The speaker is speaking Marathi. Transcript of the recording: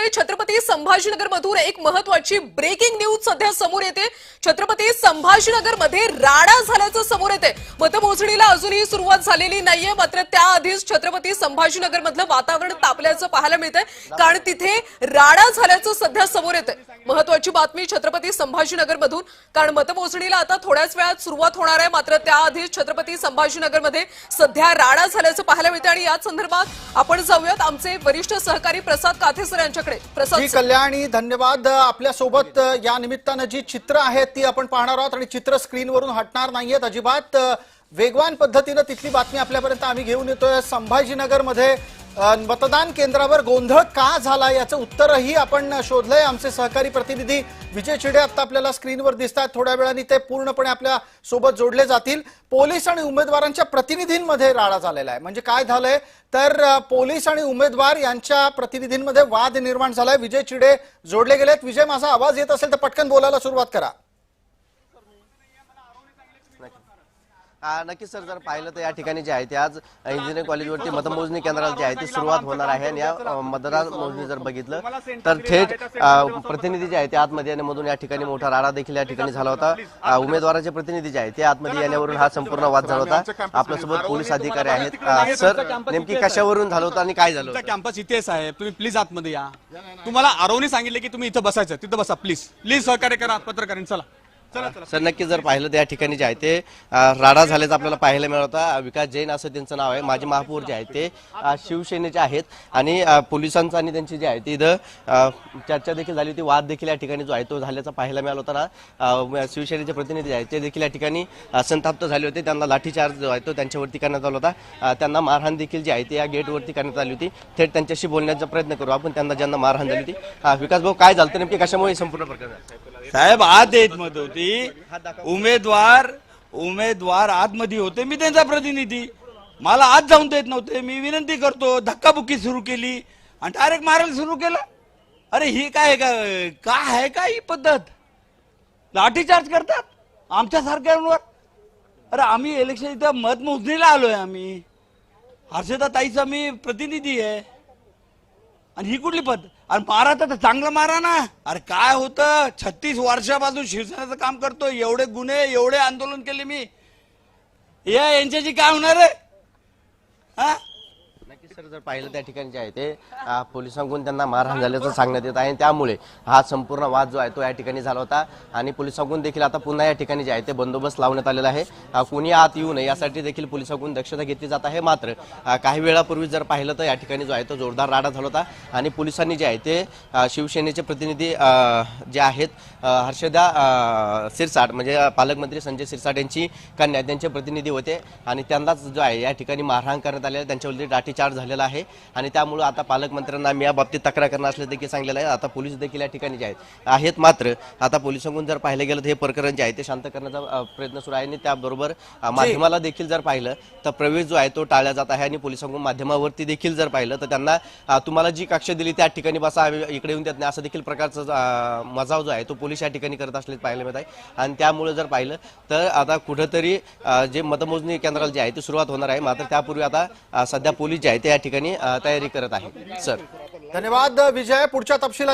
त्यामुळे छत्रपती संभाजीनगर मधून एक महत्त्वाची ब्रेकिंग न्यूज सध्या समोर येते। छत्रपती संभाजीनगर मध्ये राडा झाल्याचं समोर येते। मतमोजणीला अजूनही सुरुवात झालेली नाहीये, मात्र त्याआधीच छत्रपती संभाजीनगर मधलं वातावरण तापल्याचं पाहायला मिळतंय, कारण तिथे राडा झाल्याचं सध्या समोर येतंय। महत्त्वाची बातमी छत्रपती संभाजीनगर मधून, कारण मतमोजणीला आता थोड्याच वेळात सुरुवात होणार आहे, मात्र त्याआधीच छत्रपती संभाजीनगर मध्ये सध्या राडा झाल्याचं पाहायला मिळतंय। आणि याच संदर्भात आपण जाऊयात आमचे वरिष्ठ सहकारी प्रसाद काथेसर यांच्याकडे। प्रसाद जी कल्याणी, धन्यवाद। आपल्या सोबत या निमित्तानं जी चित्र आहेत ती आपण पाहणार आहोत आणि चित्र स्क्रीनवरून हटणार नाहीयेत अजिबात। वेगवान पद्धतीने तिथली बातमी आपल्यापर्यंत आम्ही घेऊन येतोय। संभाजीनगर मध्ये मतदान केंद्रावर गोंधळ का झाला याचं उत्तरही आपण शोधलंय। आमचे सहकारी प्रतिनिधी विजय चिडे आता आपल्याला स्क्रीनवर दिसतात, थोड्या वेळाने ते पूर्णपणे आपल्या सोबत जोडले जातील। पोलीस आणि उमेदवारांच्या प्रतिनिधींमध्ये राडा झालेला आहे। म्हणजे काय झालंय तर पोलीस आणि उमेदवार यांच्या प्रतिनिधींमध्ये वाद निर्माण झालाय। विजय चिडे जोडले गेलेत। विजय, माझा आवाज येत असेल तर पटकन बोलायला सुरुवात करा। नक्कीच सर, जर पाहिलं तर या ठिकाणी जे आहे ते आज इंजिनिअरिंग कॉलेजवरती मतमोजणी केंद्राला जे आहे ती सुरुवात होणार आहे। आणि या मतदान मोजणी जर बघितलं तर थेट प्रतिनिधी जे आहे ते आतमध्ये येण्यामधून या ठिकाणी मोठा राडा देखील या ठिकाणी झाला होता। उमेदवाराचे प्रतिनिधी जे आहे ते आतमध्ये येण्यावरून हा संपूर्ण वाद झाला होता। आपल्यासोबत पोलीस अधिकारी आहेत। सर, नेमकी कशावरून झालं होतं आणि काय झालं? कॅम्पस इथेच आहे, तुम्ही प्लीज आतमध्ये या। तुम्हाला आरवने सांगितले की तुम्ही इथं बसायचं, तिथं बसा प्लीज। प्लीज सहकार्य करा पत्रकारांनी, चला। सर, नक्कीच जर पाहिलं तर या ठिकाणी जे आहे ते राडा झाल्याचं आपल्याला पाहायला मिळत होता। विकास जैन असं त्यांचं नाव आहे, माजी महापौर जे आहेत ते शिवसेनेचे आहेत। आणि पोलिसांचा आणि त्यांची जे आहे ते इथं चर्चा देखील झाली होती, वाद देखील या ठिकाणी जो आहे तो झाल्याचा पाहायला मिळाला होता ना। शिवसेनेचे प्रतिनिधी आहेत ते देखील या ठिकाणी संतप्त झाले होते। त्यांना लाठीचार्ज जो आहे तो त्यांच्यावरती करण्यात आला होता। त्यांना मारहाण देखील जी आहे ती या गेटवरती करण्यात आली होती। थेट त्यांच्याशी बोलण्याचा प्रयत्न करू आपण, त्यांना ज्यांना मारहाण झाली होती। विकास भाऊ, काय झालं नेमकी, कशामुळे संपूर्ण प्रकरण? साहेब, आत येत मत होती, उमेदवार आतमध्ये होते, मी त्यांचा प्रतिनिधी, मला आत जाऊन देत नव्हते। मी विनंती करतो, धक्काबुक्की सुरू केली आणि डायरेक्ट मारायला सुरू केलं। अरे ही काय आहे का ही पद्धत? लाठीचार्ज करतात आमच्या सारख्यांवर। अरे आम्ही इलेक्शन इथं मतमोजणीला आलोय, आम्ही हर्षदा ताईचा मी प्रतिनिधी आहे, आणि ही कुठली पद्धत? अरे मारा तर चांगलं मारा ना। अरे काय होतं, 36 वर्षापासून शिवसेनेचं काम करतो, एवढे गुन्हे एवढे आंदोलन केले मी, यांच्याशी काय होणार आहे? हा, नक्कीच सर, जर पाहिलं त्या ठिकाणी जे आहे ते पोलिसांकडून त्यांना मारहाण झाल्याचं सांगण्यात येत आहे। त्यामुळे हा संपूर्ण वाद जो आहे तो या ठिकाणी झाला होता। आणि पोलिसांकडून देखील आता पुन्हा या ठिकाणी जे आहे ते बंदोबस्त लावण्यात आलेला आहे। कोणी आत येऊ नये यासाठी देखील पोलिसांकडून दक्षता घेतली जात आहे। मात्र काही वेळापूर्वी जर पाहिलं तर या ठिकाणी जो आहे तो जोरदार राडा झाला होता। आणि पोलिसांनी जे आहे ते शिवसेनेचे प्रतिनिधी जे आहेत हर्षदा सिरसाट, म्हणजे पालकमंत्री संजय सिरसाट यांची कन्या, त्यांचे प्रतिनिधी होते। आणि त्यांनाच जो आहे या ठिकाणी मारहाण करण्यात आलेला आहे, त्यांच्यावरती लाठीचार्ज झालेला आहे। आणि त्यामुळे आता पालकमंत्र्यांना मी या बाबतीत तक्रार करणार असल्याचं देखील सांगितलेलं आहे। आता पोलीस देखील या ठिकाणी जे आहेत मात्र आता पोलिसांकडून जर पाहिलं गेलं तर हे प्रकरण जे आहे ते शांत करण्याचा प्रयत्न सुरू आहे। आणि त्याबरोबर माध्यमाला देखील जर पाहिलं तर प्रवेश जो आहे तो टाळला जात आहे। आणि पोलिसांकडून माध्यमावरती देखील जर पाहिलं तर त्यांना तुम्हाला जी कक्ष दिली त्या ठिकाणी बसा, इकडे येऊन देत नाही, असं देखील प्रकारचा मजाव जो आहे तो पोलीस या ठिकाणी करत असलेलं पाहायला मिळत आहे। आणि त्यामुळे जर पाहिलं तर आता कुठेतरी जे मतमोजणी केंद्राला जे आहे ती सुरुवात होणार आहे, मात्र त्यापूर्वी आता सध्या पोलीस जे आहे ते या ठिकाणी तयारी करत आहे। सर, धन्यवाद विजय। पुढच्या तपशीला